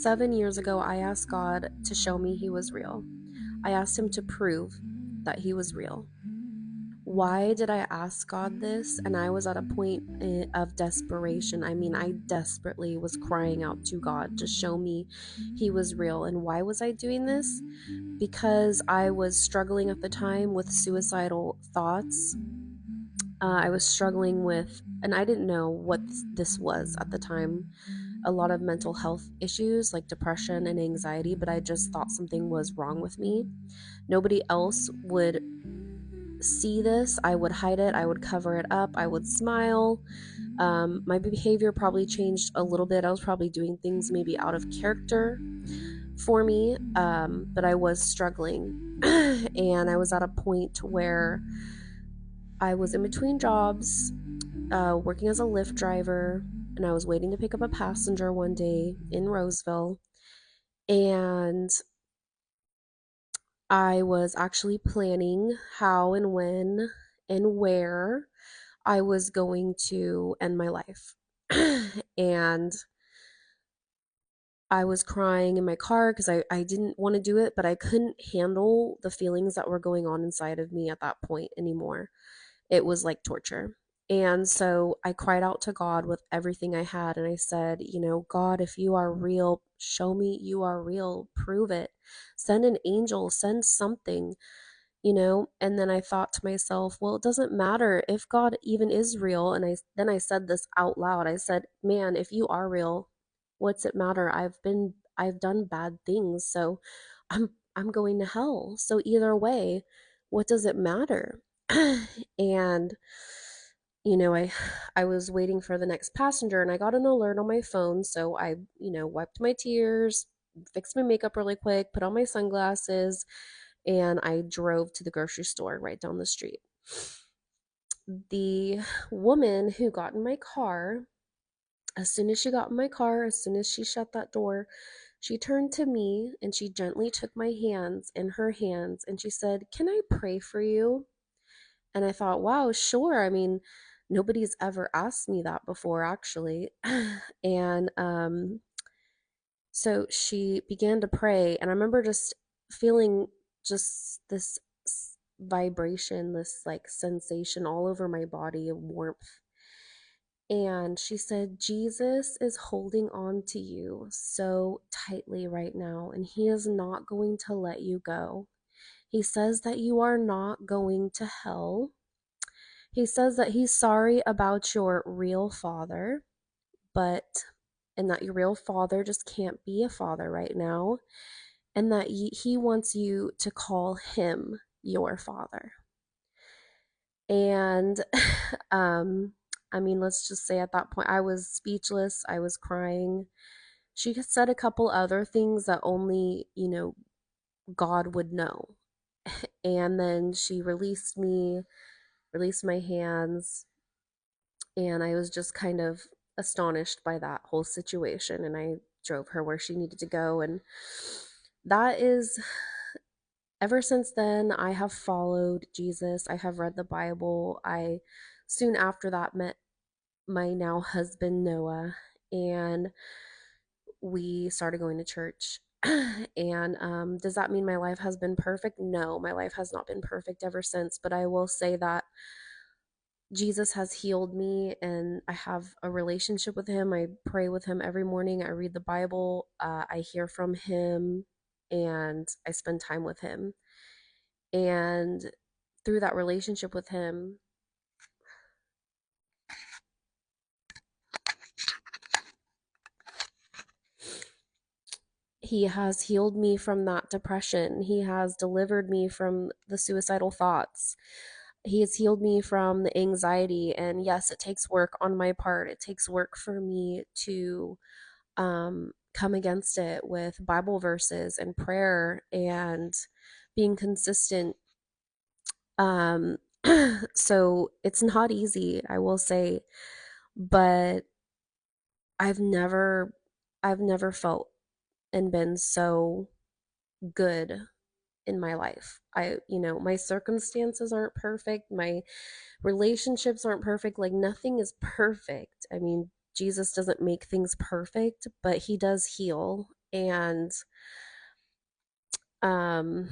7 years ago, I asked God to show me He was real. I asked Him to prove that He was real. Why did I ask God this? And I was at a point of desperation. I mean, I desperately was crying out to God to show me He was real. And why was I doing this? Because I was struggling at the time with suicidal thoughts. I was struggling with, and I didn't know what this was at the time, a lot of mental health issues like depression and anxiety, but I just thought something was wrong with me. Nobody else would see this. I would hide it, I would cover it up, I would smile. My behavior probably changed a little bit. I was probably doing things maybe out of character for me, but I was struggling. And I was at a point where I was in between jobs, working as a Lyft driver, and I was waiting to pick up a passenger one day in Roseville. And I was actually planning how and when and where I was going to end my life. And I was crying in my car because I didn't want to do it, but I couldn't handle the feelings that were going on inside of me at that point anymore. It was like torture. And so I cried out to God with everything I had. And I said, God, if you are real, show me you are real, prove it. Send an angel, send something. And then I thought to myself, well, it doesn't matter if God even is real. And I said this out loud. I said, man, if you are real, what's it matter? I've done bad things, so I'm going to hell. So either way, what does it matter? And I was waiting for the next passenger, and I got an alert on my phone, so I wiped my tears, fixed my makeup really quick, put on my sunglasses, and I drove to the grocery store right down the street. The woman who got in my car, as soon as she got in my car, as soon as she shut that door, she turned to me and she gently took my hands in her hands and she said, "Can I pray for you?" And I thought, wow, sure. I mean, nobody's ever asked me that before, actually. And so she began to pray, and I remember just feeling just this vibration, this like sensation all over my body of warmth. And she said, Jesus is holding on to you so tightly right now, and he is not going to let you go. He says that you are not going to hell. He says that he's sorry about your real father, but and that your real father just can't be a father right now, and that he wants you to call him your father. And I mean, let's just say at that point I was speechless, I was crying. She said a couple other things that only, God would know. And then she released me, released my hands, and I was just kind of astonished by that whole situation. And I drove her where she needed to go. And that is, ever since then, I have followed Jesus. I have read the Bible. I soon after that met my now husband, Noah, and we started going to church. And does that mean my life has been perfect? No, my life has not been perfect ever since. But I will say that Jesus has healed me, and I have a relationship with him. I pray with him every morning. I read the Bible. I hear from him, and I spend time with him. And through that relationship with him, he has healed me from that depression. He has delivered me from the suicidal thoughts. He has healed me from the anxiety. And yes, it takes work on my part. It takes work for me to come against it with Bible verses and prayer and being consistent. Um, so it's not easy, I will say, but I've never, I've never felt and been so good in my life. My circumstances aren't perfect. My relationships aren't perfect. Like nothing is perfect. I mean, Jesus doesn't make things perfect, but he does heal. And um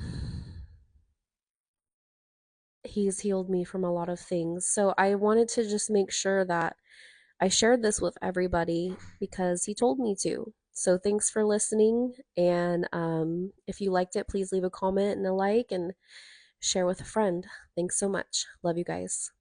he's healed me from a lot of things. So I wanted to just make sure that I shared this with everybody because he told me to. So thanks for listening. And if you liked it, please leave a comment and a like and share with a friend. Thanks so much. Love you guys.